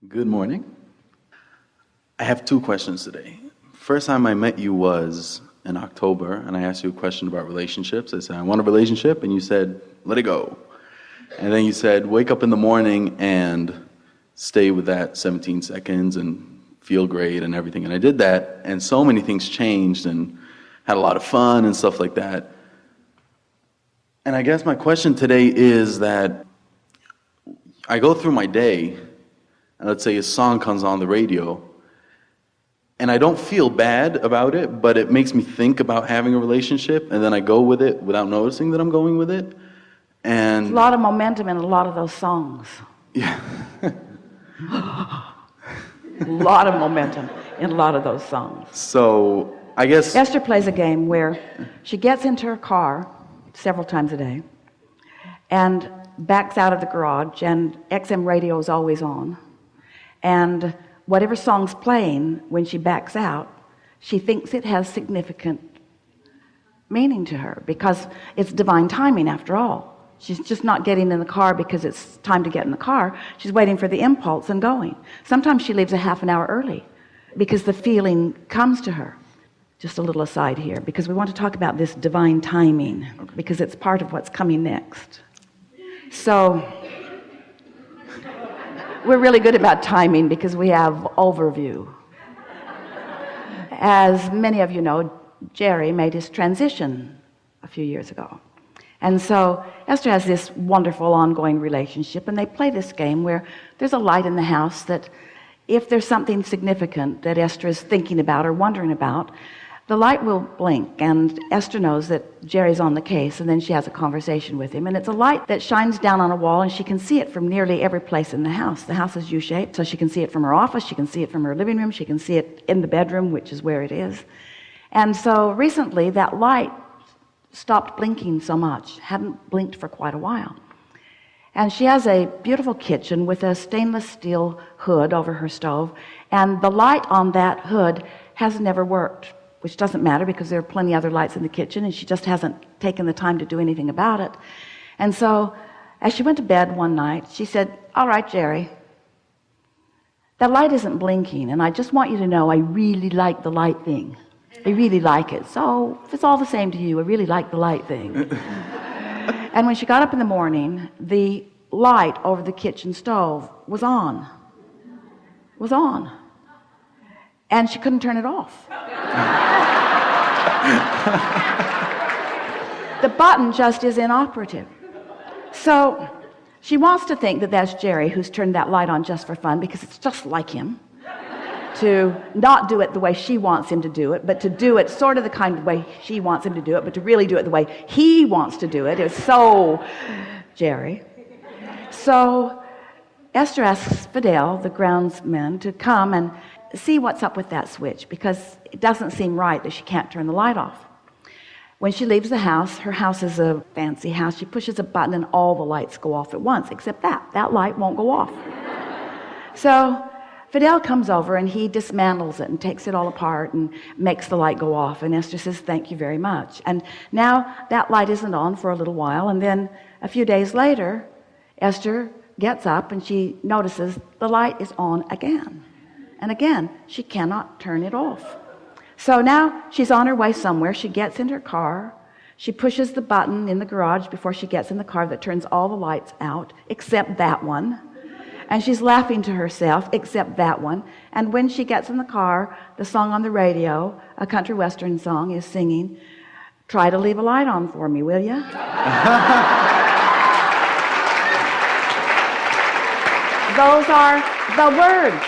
Good morning. I have two questions today. First time I met you was in October, and I asked you a question about relationships. I said, I want a relationship, and you said, let it go. And then you said, wake up in the morning and stay with that 17 seconds and feel great and everything. And I did that, and so many things changed and had a lot of fun and stuff like that. And I guess my question today is that I go through my day, and let's say a song comes on the radio, and I don't feel bad about it, but it makes me think about having a relationship, and then I go with it without noticing that I'm going with it. And a lot of momentum in a lot of those songs. Yeah. A lot of momentum in a lot of those songs. So I guess Esther plays a game where she gets into her car several times a day and backs out of the garage, and XM radio is always on, and whatever song's playing when she backs out, she thinks it has significant meaning to her because it's divine timing after all. She's just not getting in the car because it's time to get in the car. She's waiting for the impulse and going. Sometimes she leaves a half an hour early because the feeling comes to her. Just a little aside here, because we want to talk about this divine timing, because it's part of what's coming next. So we're really good about timing because we have overview. As many of you know, Jerry made his transition a few years ago. And so Esther has this wonderful ongoing relationship, and they play this game where there's a light in the house that if there's something significant that Esther is thinking about or wondering about, the light will blink, and Esther knows that Jerry's on the case, and then she has a conversation with him. And it's a light that shines down on a wall, and she can see it from nearly every place in the house. The house is U-shaped, so she can see it from her office, she can see it from her living room, she can see it in the bedroom, which is where it is. And so recently, that light stopped blinking so much, hadn't blinked for quite a while. And she has a beautiful kitchen with a stainless steel hood over her stove, and the light on that hood has never worked, which doesn't matter because there are plenty other lights in the kitchen, and she just hasn't taken the time to do anything about it. And so as she went to bed one night, she said, all right, Jerry, that light isn't blinking, and I just want you to know I really like the light thing. I really like it. So if it's all the same to you, I really like the light thing. And when she got up in the morning, the light over the kitchen stove was on. Was on. And she couldn't turn it off. The button just is inoperative. So she wants to think that that's Jerry who's turned that light on just for fun, because it's just like him to not do it the way she wants him to do it, but to do it sort of the kind of way she wants him to do it, but to really do it the way he wants to do it. It's so Jerry. So Esther asks Fidel, the groundsman, to come and see what's up with that switch, because it doesn't seem right that she can't turn the light off. When she leaves the house, her house is a fancy house, she pushes a button and all the lights go off at once, except that light won't go off. So Fidel comes over and he dismantles it and takes it all apart and makes the light go off, and Esther says, thank you very much. And now that light isn't on for a little while, and then a few days later, Esther gets up and she notices the light is on again. And again, she cannot turn it off. So now she's on her way somewhere. She gets in her car. She pushes the button in the garage before she gets in the car that turns all the lights out, except that one. And she's laughing to herself, except that one. And when she gets in the car, the song on the radio, a country western song, is singing, try to leave a light on for me, will ya? Those are the words.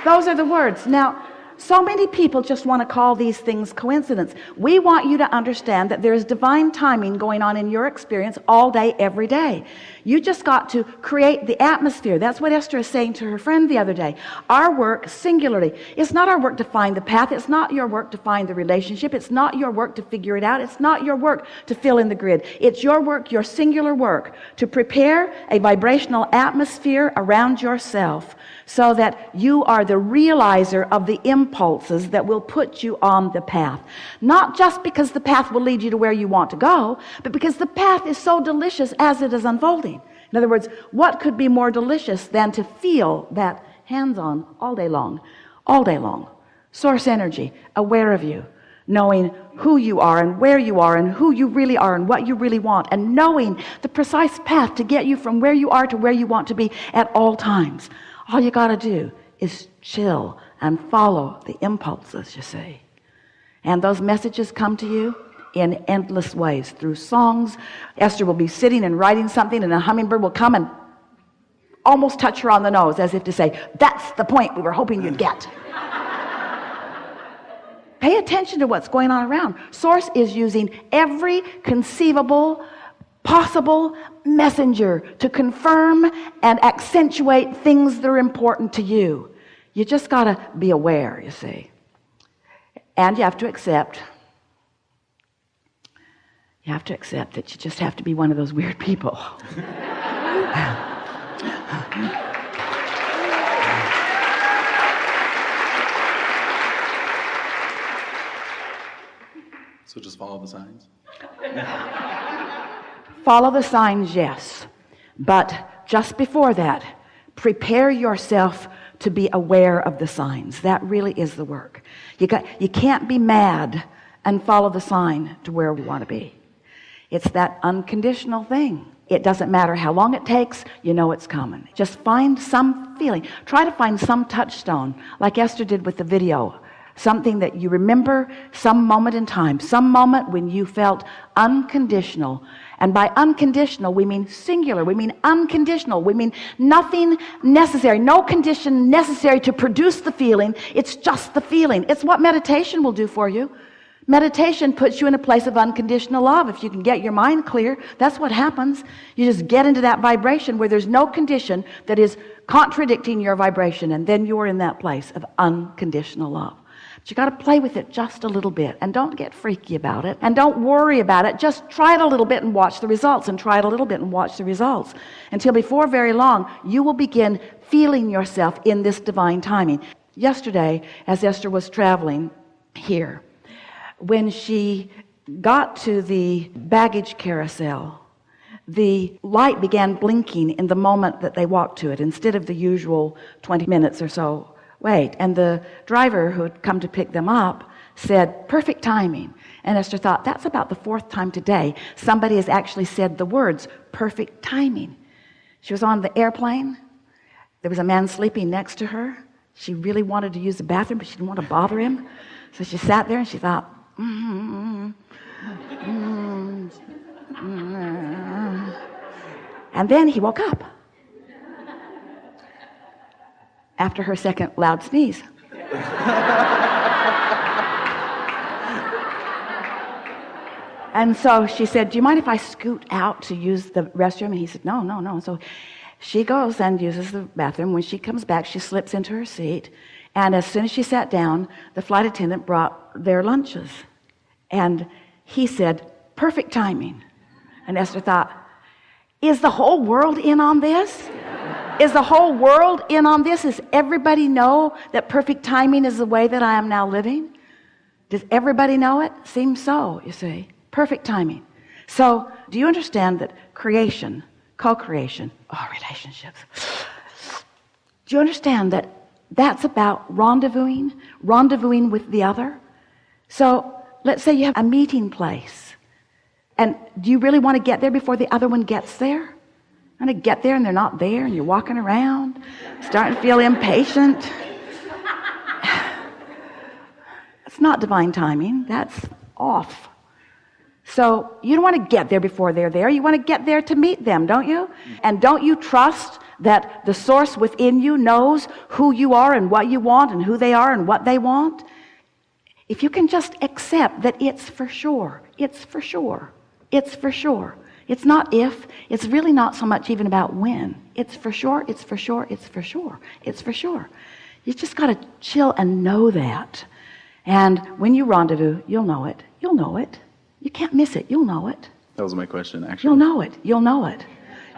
Those are the words. Now, so many people just want to call these things coincidence. We want you to understand that there is divine timing going on in your experience all day, every day. You just got to create the atmosphere. That's what Esther is saying to her friend the other day. Our work, singularly, it's not our work to find the path. It's not your work to find the relationship. It's not your work to figure it out. It's not your work to fill in the grid. It's your work, your singular work, to prepare a vibrational atmosphere around yourself so that you are the realizer of the impulses that will put you on the path. Not just because the path will lead you to where you want to go, but because the path is so delicious as it is unfolding. In other words, what could be more delicious than to feel that hands-on, all day long, all day long. Source energy, aware of you, knowing who you are and where you are and who you really are and what you really want, and knowing the precise path to get you from where you are to where you want to be at all times. All you got to do is chill and follow the impulses, you see. And those messages come to you in endless ways through songs. Esther will be sitting and writing something, and a hummingbird will come and almost touch her on the nose, as if to say, that's the point we were hoping you'd get. Pay attention to what's going on around. Source is using every conceivable, possible messenger to confirm and accentuate things that are important to you. You just got to be aware, you see. And you have to accept that you just have to be one of those weird people. So just follow the signs? Follow the signs, yes. But just before that, prepare yourself to be aware of the signs. That really is the work. You can't be mad and follow the sign to where we want to be. It's that unconditional thing. It doesn't matter how long it takes, you know it's coming. Just find some feeling. Try to find some touchstone, like Esther did with the video. Something that you remember, some moment in time, some moment when you felt unconditional. And by unconditional, we mean singular. We mean unconditional. We mean nothing necessary, no condition necessary to produce the feeling. It's just the feeling. It's what meditation will do for you. Meditation puts you in a place of unconditional love. If you can get your mind clear, that's what happens. You just get into that vibration where there's no condition that is contradicting your vibration, and then you're in that place of unconditional love. But you got to play with it just a little bit, and don't get freaky about it, and don't worry about it. Just try it a little bit and watch the results, and try it a little bit and watch the results, until before very long you will begin feeling yourself in this divine timing. Yesterday, as Esther was traveling here, when she got to the baggage carousel, the light began blinking in the moment that they walked to it, instead of the usual 20 minutes or so wait. And the driver who had come to pick them up said, perfect timing. And Esther thought, that's about the fourth time today somebody has actually said the words, perfect timing. She was on the airplane. There was a man sleeping next to her. She really wanted to use the bathroom, but she didn't want to bother him. So she sat there and she thought, and then he woke up after her second loud sneeze. And so she said, do you mind if I scoot out to use the restroom? And he said, no. So she goes and uses the bathroom. When she comes back, she slips into her seat, and as soon as she sat down, the flight attendant brought their lunches. And he said, perfect timing. And Esther thought, is the whole world in on this? Is the whole world in on this? Does everybody know that perfect timing is the way that I am now living? Does everybody know it? Seems so, you see. Perfect timing. So, do you understand that creation, co-creation, relationships, do you understand that that's about rendezvousing with the other? So, let's say you have a meeting place, and do you really want to get there before the other one gets there? And to get there and they're not there, and you're walking around starting to feel impatient. That's not divine timing. That's off. So you don't want to get there before they're there. You want to get there to meet them, don't you? And don't you trust that the source within you knows who you are and what you want and who they are and what they want? If you can just accept that it's for sure, it's for sure, it's for sure. It's not if, it's really not so much even about when. It's for sure, it's for sure, it's for sure, it's for sure. You just got to chill and know that. And when you rendezvous, you'll know it. You'll know it. You can't miss it. You'll know it. That was my question, actually. You'll know it. You'll know it.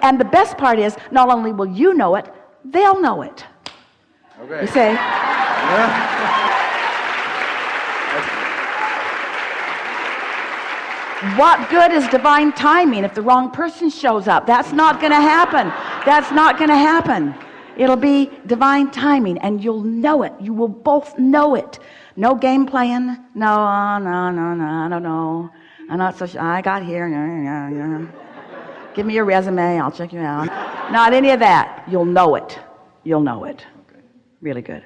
And the best part is, not only will you know it, they'll know it. Okay. You see? What good is divine timing if the wrong person shows up? That's not going to happen. That's not going to happen. It'll be divine timing, and you'll know it. You will both know it. No game playing. No, I don't know. I'm not so sure. I got here. Yeah. Give me your resume. I'll check you out. Not any of that. You'll know it. You'll know it. Really good.